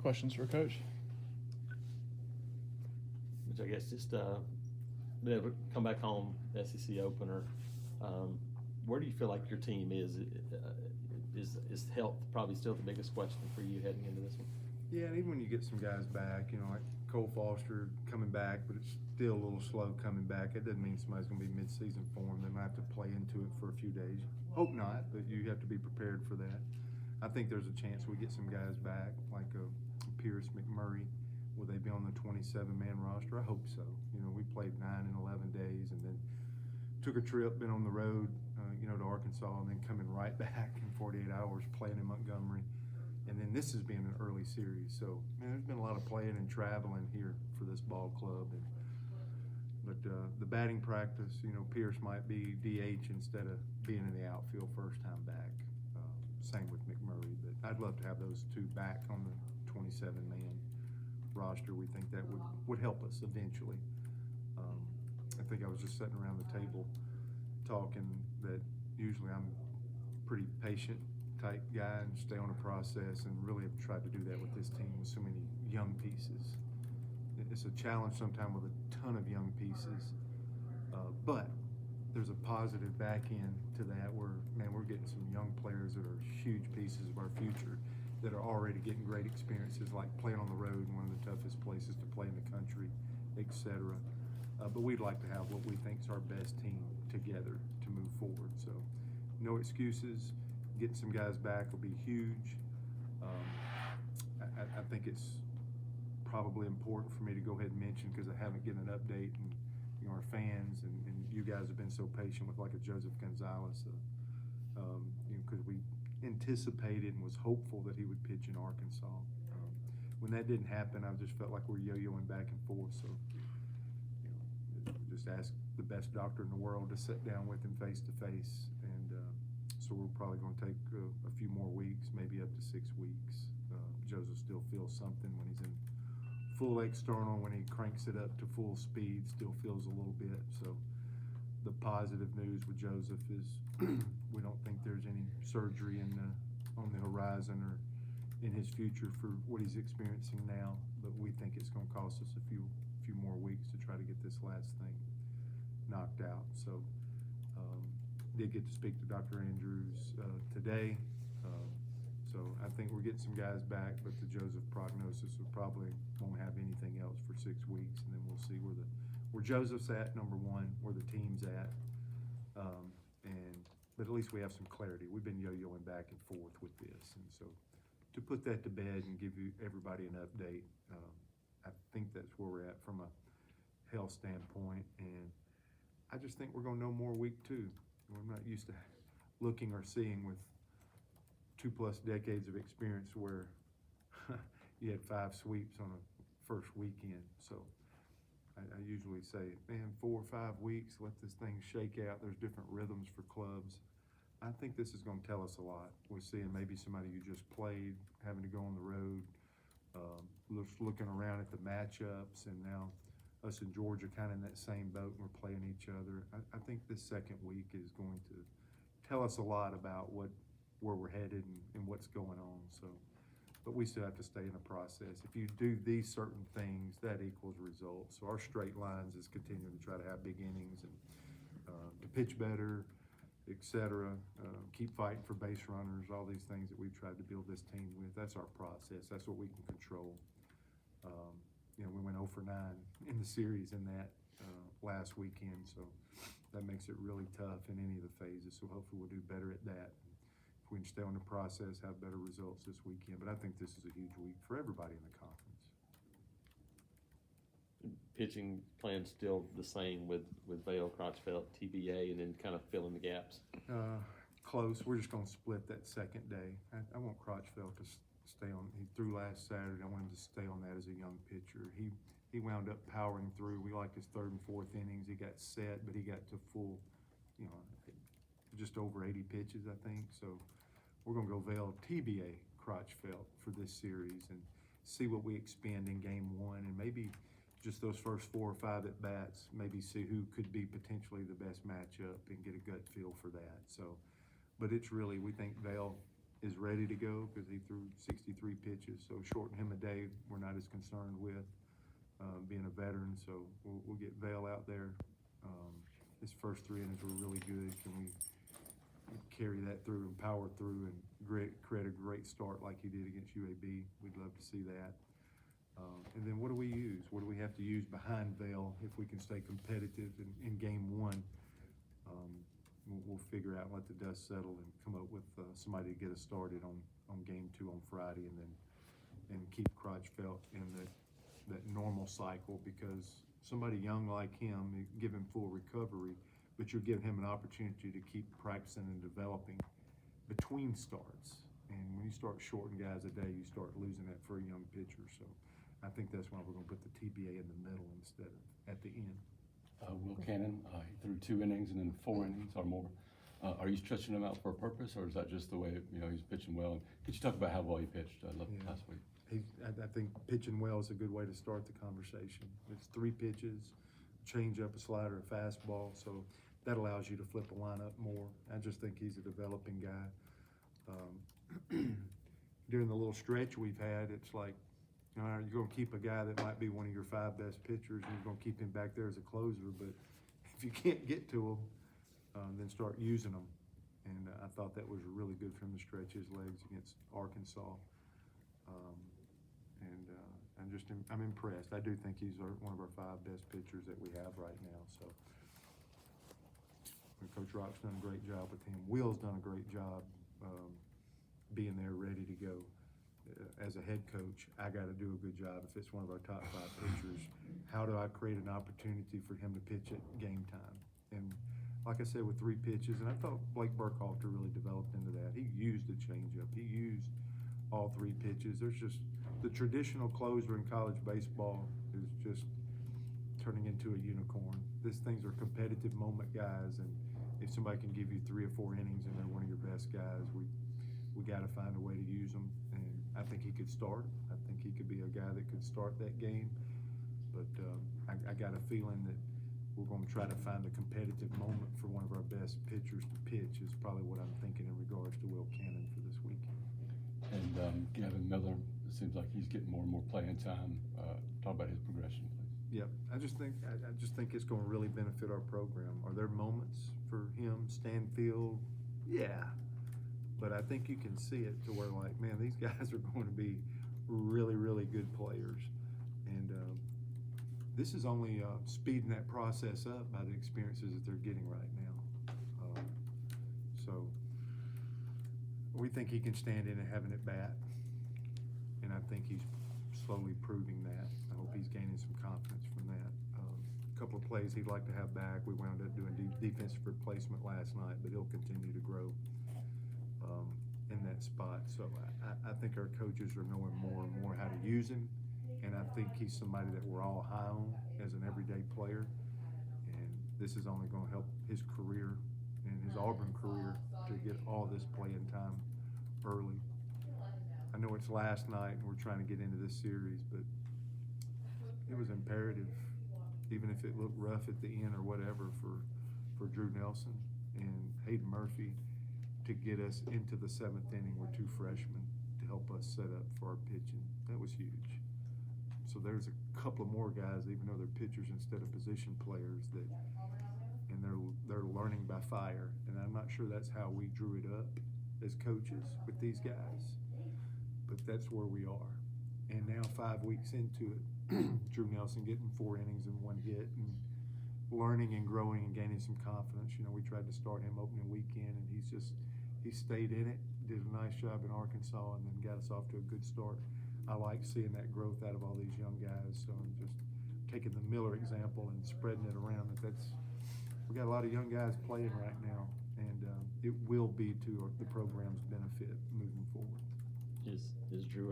questions for Coach? Which I guess just being able to come back home, SEC opener. Where do you feel like your team is? Is health probably still the biggest question for you heading into this one? Yeah, and even when you get some guys back, like Cole Foster coming back, but it's still a little slow coming back. It doesn't mean somebody's going to be mid-season form. They might have to play into it for a few days. Hope not, but you have to be prepared for that. I think there's a chance we get some guys back, like Pierce, McMurray. Will they be on the 27-man roster? I hope so. We played 9 and 11 days and then took a trip, been on the road, to Arkansas, and then coming right back in 48 hours playing in Montgomery. And then this has been an early series. So, there's been a lot of playing and traveling here for this ball club. But the batting practice, Pierce might be DH instead of being in the outfield first time back. Same with McMurray. But I'd love to have those two back on the 27-man roster. We think that would help us eventually. I think I was just sitting around the table talking that usually I'm a pretty patient type guy and stay on a process, and really have tried to do that with this team with so many young pieces. It's a challenge sometimes with a ton of young pieces, but there's a positive back end to that where, we're getting some young players that are huge pieces of our future that are already getting great experiences, like playing on the road in one of the toughest places to play in the country, etc. But we'd like to have what we think is our best team together to move forward. So no excuses. Getting some guys back will be huge. I think it's probably important for me to go ahead and mention, because I haven't given an update, and our fans and you guys have been so patient with like a Joseph Gonzalez, because we anticipated and was hopeful that he would pitch in Arkansas. When that didn't happen, I just felt like we're yo-yoing back and forth. So, just ask the best doctor in the world to sit down with him face to face, and so we're probably going to take a few more weeks, maybe up to 6 weeks. Joseph still feels something when he's in full external. When he cranks it up to full speed, still feels a little bit. So the positive news with Joseph is we don't think there's any surgery on the horizon or in his future for what he's experiencing now, but we think it's going to cost us a few more weeks to try to get this last thing knocked out. So did get to speak to Dr. Andrews today. So I think we're getting some guys back, but the Joseph prognosis will probably won't have anything else for 6 weeks, and then we'll see where Joseph's at, number one, where the team's at. But at least we have some clarity. We've been yo-yoing back and forth with this, and so to put that to bed and give everybody an update, I think that's where we're at from a health standpoint. And I just think we're going to know more week 2. We're not used to looking or seeing with 2+ decades of experience where you had 5 sweeps on a first weekend. So I usually say, 4 or 5 weeks, let this thing shake out. There's different rhythms for clubs. I think this is going to tell us a lot. We're seeing maybe somebody who just played, having to go on the road, looking around at the matchups, and now us in Georgia kind of in that same boat, and we're playing each other. I think this second week is going to tell us a lot about where we're headed and what's going on. So, but we still have to stay in the process. If you do these certain things, that equals results. So our straight lines is continuing to try to have big innings and to pitch better, etc. Keep fighting for base runners, all these things that we've tried to build this team with. That's our process. That's what we can control. We went 0 for 9 in the series in that last weekend, so that makes it really tough in any of the phases. So hopefully we'll do better at that. If we can stay on the process, have better results this weekend. But I think this is a huge week for everybody in the conference. Pitching plan still the same with Vail, Crotchfeld, TBA, and then kind of filling the gaps? Close. We're just going to split that second day. I want Crotchfeld to stay on. He threw last Saturday. I want him to stay on that as a young pitcher. He wound up powering through. We liked his 3rd and 4th innings. He got set, but he got to full, just over 80 pitches, I think. So we're going to go Vail, TBA, Crotchfeld for this series and see what we expend in game 1, and maybe just those first 4 or 5 at bats, maybe see who could be potentially the best matchup and get a gut feel for that. So, but it's really, we think Vail is ready to go because he threw 63 pitches. So shorten him a day, we're not as concerned with being a veteran. So we'll get Vail out there. His first 3 innings were really good. Can we carry that through and power through and create a great start like he did against UAB? We'd love to see that. And then what do we use? What do we have to use behind Vail if we can stay competitive in game 1? We'll figure out, let the dust settle, and come up with somebody to get us started on game 2 on Friday, and keep Crotchfeld in that normal cycle, because somebody young like him, you give him full recovery, but you're giving him an opportunity to keep practicing and developing between starts. And when you start shorting guys a day, you start losing that for a young pitcher. So I think that's why we're going to put the TBA in the middle instead of at the end. Will Cannon, he threw 2 innings and then 4 innings or more. Are you stretching him out for a purpose, or is that just the way, he's pitching well? Could you talk about how well he pitched last week? I think pitching well is a good way to start the conversation. It's 3 pitches, change up, a slider, a fastball, so that allows you to flip a lineup more. I just think he's a developing guy. During the little stretch we've had, it's like, you're going to keep a guy that might be one of your 5 best pitchers, and you're going to keep him back there as a closer, but if you can't get to him, then start using them. And I thought that was really good for him to stretch his legs against Arkansas. I'm impressed. I do think he's one of our 5 best pitchers that we have right now. So Coach Rock's done a great job with him. Will's done a great job being there ready to go. As a head coach, I got to do a good job. If it's one of our top 5 pitchers, how do I create an opportunity for him to pitch at game time? And like I said, with 3 pitches, and I thought Blake Burkhalter really developed into that. He used the changeup. He used all 3 pitches. There's just the traditional closer in college baseball is just turning into a unicorn. These things are competitive moment guys, and if somebody can give you 3 or 4 innings and they're one of your best guys, we got to find a way to use them. And I think he could start. I think he could be a guy that could start that game. But I got a feeling that we're going to try to find a competitive moment for one of our best pitchers to pitch is probably what I'm thinking in regards to Will Cannon for this weekend. And Gavin Miller, it seems like he's getting more and more playing time. Talk about his progression, please. Yep, I just think it's going to really benefit our program. Are there moments for him, Stanfield? Yeah, but I think you can see it to where, like, man, these guys are going to be really, really good players, and this is only speeding that process up by the experiences that they're getting right now. So we think he can stand in and have an at-bat, and I think he's slowly proving that. I hope he's gaining some confidence from that. A couple of plays he'd like to have back. We wound up doing defensive replacement last night, but he'll continue to grow in that spot. So I think our coaches are knowing more and more how to use him, and I think he's somebody that we're all high on as an everyday player, and this is only going to help his career and his Auburn career to get all this playing time early. I know it's last night and we're trying to get into this series, but it was imperative, even if it looked rough at the end or whatever, for Drew Nelson and Hayden Murphy to get us into the 7th inning with 2 freshmen to help us set up for our pitching. That was huge. So there's a couple of more guys, even though they're pitchers instead of position players, and they're learning by fire. And I'm not sure that's how we drew it up as coaches with these guys, but that's where we are. And now 5 weeks into it, Drew Nelson getting 4 innings and 1 hit, and learning and growing and gaining some confidence. We tried to start him opening weekend, and he stayed in it, did a nice job in Arkansas, and then got us off to a good start. I like seeing that growth out of all these young guys, so I'm just taking the Miller example and spreading it around. We got a lot of young guys playing right now, and it will be to the program's benefit moving forward. Is Drew